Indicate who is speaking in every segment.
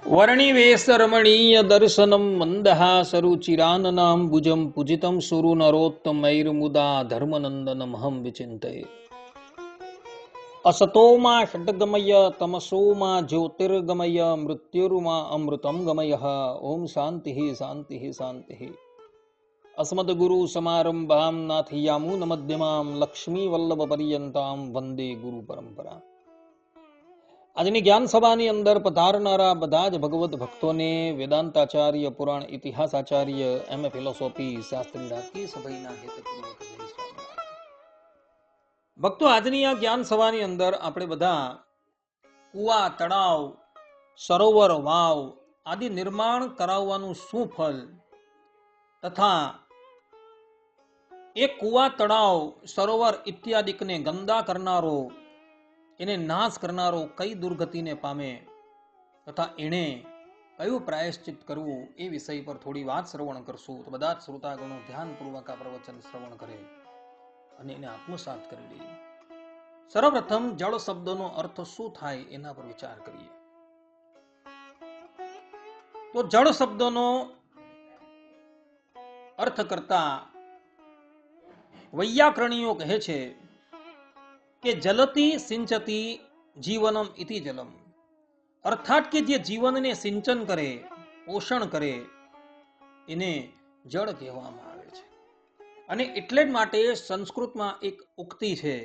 Speaker 1: वर्णिवेशरमणीय दर्शनम मंदहासरुचिराननां भुजं पूजितं सुरुनरोत्तमैर्मुदा धर्मनन्दनमहं विचिन्तये। असतो मा षड्गमय तमसो मा ज्योतिर्गमय मृत्युर्मा अमृतं गमयः। ओम शान्तिः शान्तिः शान्तिः। अस्मद्गुरु समारंभां नाथयामुनमध्यमां लक्ष्मीवल्लभपर्यन्तां वंदे गुरु परंपरा। આજની જ્ઞાન સભાની અંદર પધારનારા બધા જ ભગવત ભક્તોને વેદાંતાચાર્ય, પુરાણ ઇતિહાસાચાર્ય, એમ.એ. ફિલોસોફી શાસ્ત્રી રાકેશ ભાઈના હેતપૂર્વક જય સ્વામિનારાયણ. ભક્તો, આજની આ જ્ઞાન સભાની અંદર આપણે બધા કુવા, તળાવ, સરોવર, વાવ આદિ નિર્માણ કરાવવાનું શું ફળ તથા એ કુવા, તળાવ, સરોવર ઇત્યાદિકને ગંદા કરનારો, એને નાશ કરનારો કઈ દુર્ગતિને પામે તથા એને કયું પ્રાયશ્ચિત કરવું એ વિષય પર થોડી વાત શ્રવણ કરશું. તો બધા જ શ્રોતાગણો ધ્યાનપૂર્વક આ પ્રવચન શ્રવણ કરે અને એને આત્મસાત કરી લે. સર્વપ્રથમ જળ શબ્દનો અર્થ શું થાય એના પર વિચાર કરીએ. તો જળ શબ્દનો અર્થ કરતા વૈયાકરણીઓ કહે છે કે જલતી સિંચતી જીવનમ ઇતિ જલમ, અર્થાત કે જે જીવનને સિંચન કરે, પોષણ કરે એને જળ કહેવામાં આવે છે. અને એટલે જ માટે સંસ્કૃતમાં એક ઉક્તિ છે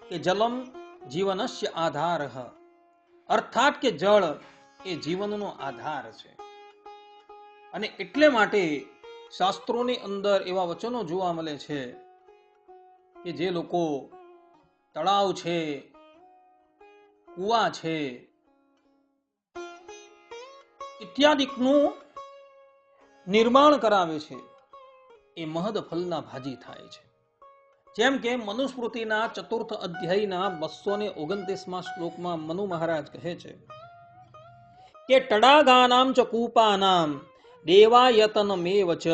Speaker 1: કે જલમ જીવનસ્ય આધારઃ, અર્થાત કે જળ એ જીવનનો આધાર છે. અને એટલે માટે શાસ્ત્રોની અંદર એવા વચનો જોવા મળે છે કે જે લોકો તળાવ છે, કુવા છે ઇત્યાદિકનું નિર્માણ કરાવે છે એ મહદ ફલના ભાજી થાય છે. જેમ કે મનુસ્મૃતિના 4th અધ્યાયના 229માં શ્લોકમાં મનુ મહારાજ કહે છે કે તડાગાનામ ચ કૂપાનામ દેવાયતનમેવ ચ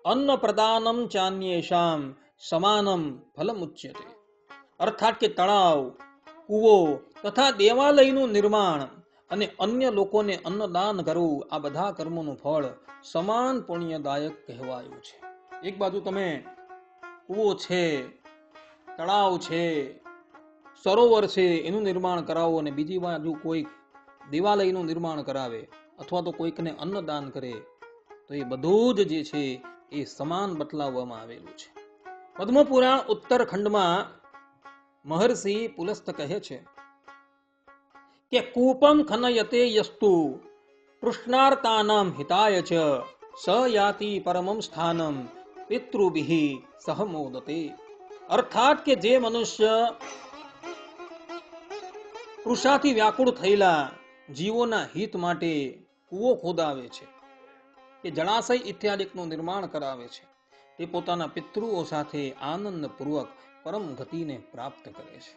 Speaker 1: અન્ન પ્રદાનમ ચાન્યેષામ સમાનમ ફલમુચ્યતે. અર્થાત કે તળાવ, કૂવો તથા દેવાલયનું નિર્માણ અને અન્ય લોકોને અન્નદાન કરવું, આ બધા કર્મોનું ફળ સમાન પુણ્યદાયક કહેવાયું છે. એક બાજુ તમે કૂવો છે, તળાવ છે, સરોવર છે એનું નિર્માણ કરાવો અને બીજી બાજુ કોઈ દેવાલયનું નિર્માણ કરાવે અથવા તો કોઈકને અન્નદાન કરે તો એ બધું જ જે છે એ સમાન બતલાવવામાં આવેલું છે. પદ્મપુરાણ ઉત્તરખંડમાં મહર્ષિ પુલસ્ત કહે છે કે કૂપમ ખનયતે યસ્તુ તૃષ્ણાર્તાનામ હિતાય ચ સ યાતિ પરમમ સ્થાનમ પિતૃભિઃ સહ મોદતે. અર્થાત કે જે મનુષ્ય તૃષાથી વ્યાકુળ થયેલા જીવોના હિત માટે કૂવો ખોદાવે છે કે જળાશય ઇત્યાદિકનું નિર્માણ કરાવે છે તે પોતાના પિતૃઓ સાથે આનંદપૂર્વક પરમ ગતિને પ્રાપ્ત કરે છે.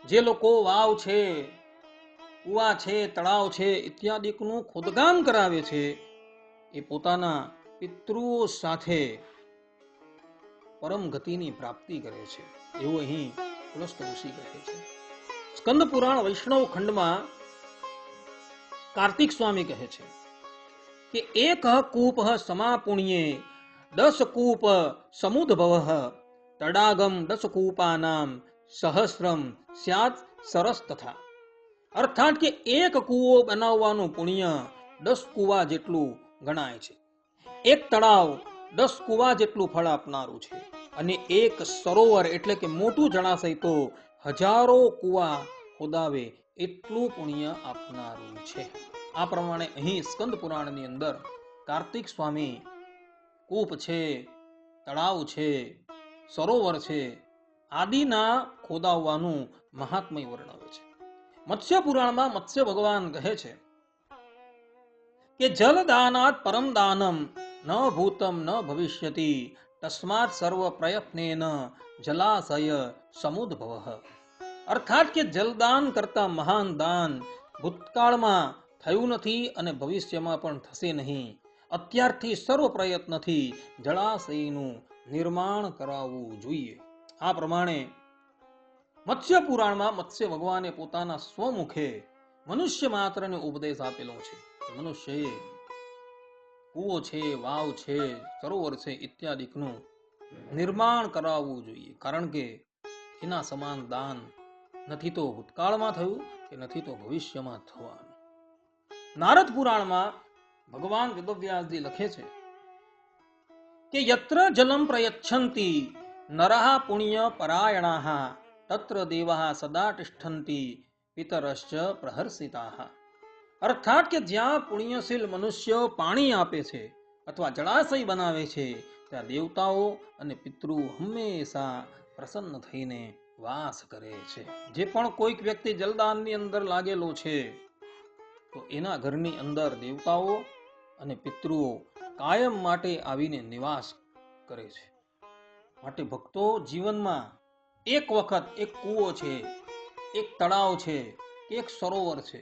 Speaker 1: જે લોકો વાવ છે, કુવા છે, તળાવ છે ઇત્યાદિકનું ખોદકામ કરાવે છે એ પોતાના પિતૃઓ સાથે પરમ ગતિની પ્રાપ્તિ કરે છે એવું અહીં પુલસ્ત ઋષિ કહે છે. સ્કંદ પુરાણ વૈષ્ણવ ખંડમાં કાર્તિક સ્વામી કહે છે કે એક કૂપ સમાપુણ્યે 10 કૂપ સમુદ્ભવ તડાગમ 10 કૂપાનામ સહસ્રમ સ્યાત સરસ તથા. અર્થાત કે એક કૂવો બનાવવાનું પુણ્ય 10 કૂવા જેટલું ગણાય છે. એક તળાવ 10 કૂવા જેટલું ફળ આપનારું છે અને એક સરોવર એટલે કે મોટું જળાશય તો હજારો કૂવા ખોદાવે એટલું પુણ્ય આપનારું છે. આ પ્રમાણે અહીં સ્કંદ પુરાણની અંદર કાર્તિક સ્વામી કૂપ છે, તળાવ છે, સરોવર છે આદિના ખોદાવવાનું મહાત્મય વર્ણવે છે. મત્સ્ય પુરાણમાં મત્સ્ય ભગવાન કહે છે કે જલ દાનાત પરમ દાનમ ન ભૂતમ ન ભવિષ્યતિ તસ્માત સર્વ પ્રયત્નેન જલાશય સમુદ્ભવ. અર્થાત કે જલદાન કરતા મહાન દાન ભૂતકાળમાં થયું નથી અને ભવિષ્યમાં પણ થશે નહીં. અત્યારથી સર્વ પ્રયત્નથી જળાશયનું નિર્માણ કરાવવું જોઈએ. આ પ્રમાણે મત્સ્ય પુરાણમાં મત્સ્ય ભગવાને પોતાના સ્વમુખે મનુષ્ય માત્રને ઉપદેશ આપેલો છે. મનુષ્યએ કૂવો છે, વાવ છે, સરોવર છે ઇત્યાદિકનું નિર્માણ કરાવવું જોઈએ, કારણ કે એના સમાન દાન નથી તો ભૂતકાળમાં થયું કે નથી તો ભવિષ્યમાં થવાનું. નારદ પુરાણમાં ભગવાન વેદવ્યાસજી લખે છે કે યત્ર જલમ પ્રયચ્છન્તિ નરઃ પુણ્ય પરાયણાઃ તત્ર દેવાઃ સદા તિષ્ઠન્તિ પિતરશ્ચ પ્રહર્ષિતાઃ. અર્થાત કે જ્યાં પુણ્યશીલ મનુષ્ય પાણી આપે છે અથવા જળાશય બનાવે છે, ત્યાં દેવતાઓ અને પિતૃ હંમેશા પ્રસન્ન થઈને વાસ કરે છે. જે પણ કોઈક વ્યક્તિ જલદાનની અંદર લાગેલો છે, તો એના ઘરની અંદર દેવતાઓ અને પિતૃઓ કાયમ માટે આવીને નિવાસ કરે છે. માટે ભક્તો જીવનમાં એક વખત એક કૂવો છે, એક તળાવ છે, એક સરોવર છે,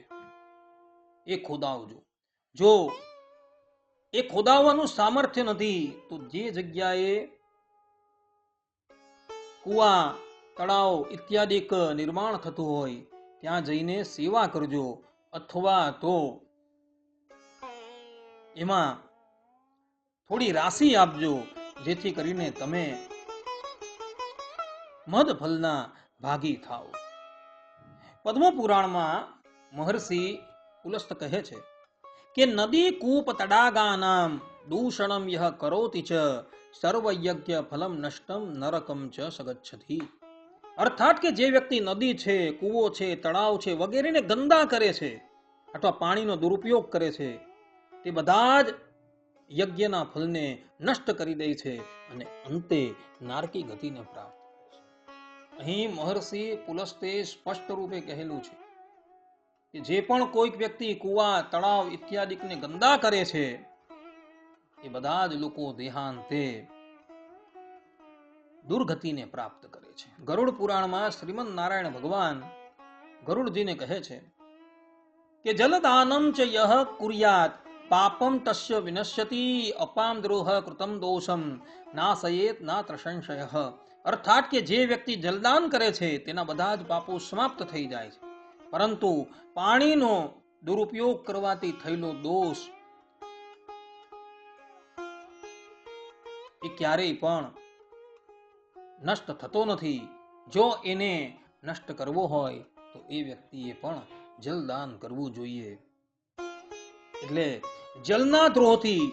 Speaker 1: એ ખોદાવજો. જો એ ખોદાવવાનું સામર્થ્ય નથી, તો જે જગ્યાએ કૂવા, તળાવ ઇત્યાદિક નિર્માણ થતું હોય ત્યાં જઈને સેવા કરજો, અથવા તો એમાં થોડી રાશિ આપજો, જેથી કરીને તમે મદ ફલના ભાગી થાઓ. પદ્મ પુરાણમાં મહર્ષિ પુલસ્ત કહે છે કે નદી કૂપ તડાગાનામ દૂષણમ યહ કરોતિ ચ સર્વયજ્ઞ ફલમ નષ્ટમ નરકમ ચ સગચ્છતિ. અર્થાત કે જે વ્યક્તિ નદી છે, કૂવો છે, તળાવ છે વગેરેને ગંદા કરે છે અથવા પાણીનો દુરુપયોગ કરે છે, તે બધા જ યજ્ઞના ફલને નષ્ટ કરી દે છે અને અંતે નારકી ગતિને પ્રાપ્ત કરે છે. અહીં મહર્ષિ પુલસ્તે સ્પષ્ટ રૂપે કહેલું છે કે જે પણ કોઈક વ્યક્તિ કૂવા, તળાવ ઇત્યાદિકને ગંદા કરે છે, એ બધા જ લોકો દેહાંતે દુર્ગતિને પ્રાપ્ત કરે છે. ગરુડ પુરાણમાં શ્રીમદ નારાયણ ભગવાન ગરુડજીને કહે છે કે જલદાનમ ચ યહ કુર્યાત પાપમ તસ્ય વિનશ્યતિ અપામ દ્રોહ કૃતમ દોષમ નાશયેત નાત્ર સંશયઃ. અર્થાત કે જે વ્યક્તિ જલદાન કરે છે તેના બધા જ પાપો સમાપ્ત થઈ જાય છે, પરંતુ પાણીનો દુરુપયોગ કરવાથી થયેલો દોષ એ ક્યારેય પણ નષ્ટ થતો નથી. જો એને નષ્ટ કરવો હોય તો એ વ્યક્તિએ પણ જલદાન કરવું જોઈએ. એટલે જલના દ્રોહથી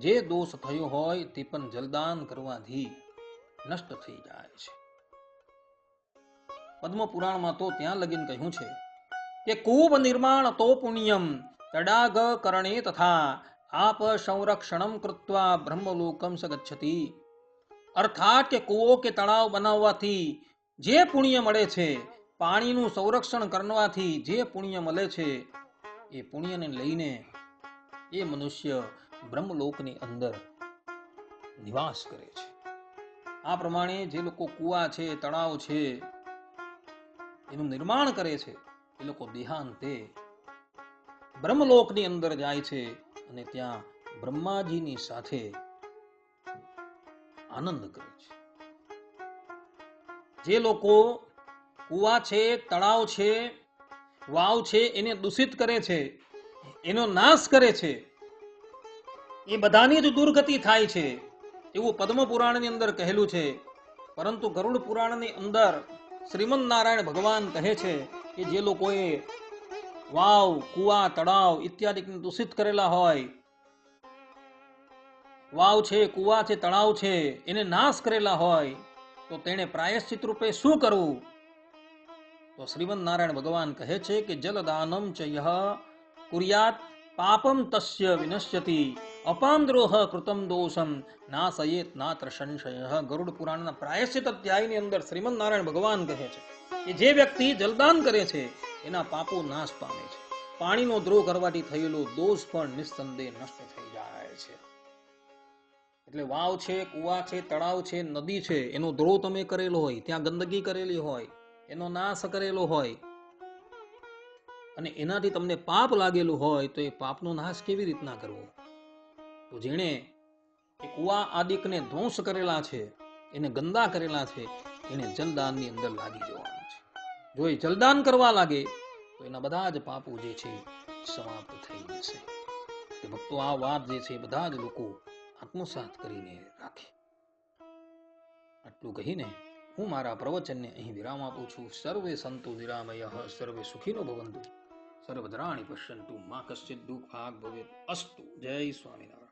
Speaker 1: જે દોષ થયો હોય તે પણ જલદાન કરવાથી નષ્ટ થઈ જાય છે. પદ્મ પુરાણમાં તો ત્યાં લગીન કહ્યું છે કે કૂપ નિર્માણ તો પુણ્યમ તડાગ કરણે તથા આપ સંરક્ષણમ કૃત્વા બ્રહ્મલોકમ સગચ્છતિ. અર્થાત કે કૂવો કે તળાવ બનાવવાથી જે પુણ્ય મળે છે, પાણીનું સંરક્ષણ કરવાથી જે પુણ્ય મળે છે, એ પુણ્યને લઈને એ મનુષ્ય બ્રહ્મલોકની અંદર નિવાસ કરે છે. આ પ્રમાણે જે લોકો કૂવા છે, તળાવ છે એનું નિર્માણ કરે છે, એ લોકો દેહાંતે બ્રહ્મલોકની અંદર જાય છે અને ત્યાં બ્રહ્માજીની સાથે આનંદ કરે છે. જે લોકો કૂવા છે, તળાવ છે, વાવ છે એને દૂષિત કરે છે, એનો નાશ કરે છે, એ બધાની જ દુર્ગતિ થાય છે એવું પદ્મ પુરાણની અંદર કહેલું છે. પરંતુ ગરુડ પુરાણની અંદર શ્રીમદ નારાયણ ભગવાન કહે છે કે જે લોકોએ વાવ, કૂવા, તળાવ ઇત્યાદિને દૂષિત કરેલા હોય, વાવ છે, કૂવા છે, તળાવ છે એને નાશ કરેલા હોય, તો તેણે પ્રાયશ્ચિત રૂપે શું કરવું? તો શ્રીમદ નારાયણ ભગવાન કહે છે કે જલદાનમ ચ યહ કુર્યાત પાપમ તસ્ય વિનશ્યતિ અપામ દ્રોહ કૃતમ દોષમ નાશયેત નાત્ર સંશયઃ. ગરુડ પુરાણના પ્રાયશ્ચિત અધ્યાયની અંદર શ્રીમદ નારાયણ ભગવાન કહે છે કે જે વ્યક્તિ જલદાન કરે છે એના પાપો નાશ પામે છે. પાણીનો દ્રોહ કરવાથી થયેલો દોષ પણ નિસ્સંદેહ નષ્ટ થઈ જાય છે. એટલે વાવ છે, કૂવા છે, તળાવ છે, નદી છે, એનો દ્રોહ તમે કરેલો હોય, ત્યાં ગંદકી કરેલી હોય, એનો નાશ કરેલો હોય અને એનાથી તમને પાપ લાગેલું હોય, તો એ પાપનો નાશ કેવી રીતના કરવો? તો જેણે એ કૂવા આદિકને ધ્વંસ કરેલા છે, એને ગંદા કરેલા છે, એને જલદાનની અંદર લાગી જવાનું છે. જો એ જલદાન કરવા લાગે તો એના બધા જ પાપો જે છે સમાપ્ત થઈ જશે. કે ભક્તો આ વાત જે છે બધા જ લોકો આત્મસાત કરીને રાખે. આટલું કહીને હું મારા પ્રવચનને અહીં વિરામ આપું છું. સર્વે સંતો નિરામય સર્વે સુખીનો ભવંતુ સર્વદ્રાણી પશ્યંતુ મા કશ્ચિત દુઃખ ભાગ ભવેત અસ્તુ. જય સ્વામિનારાયણ.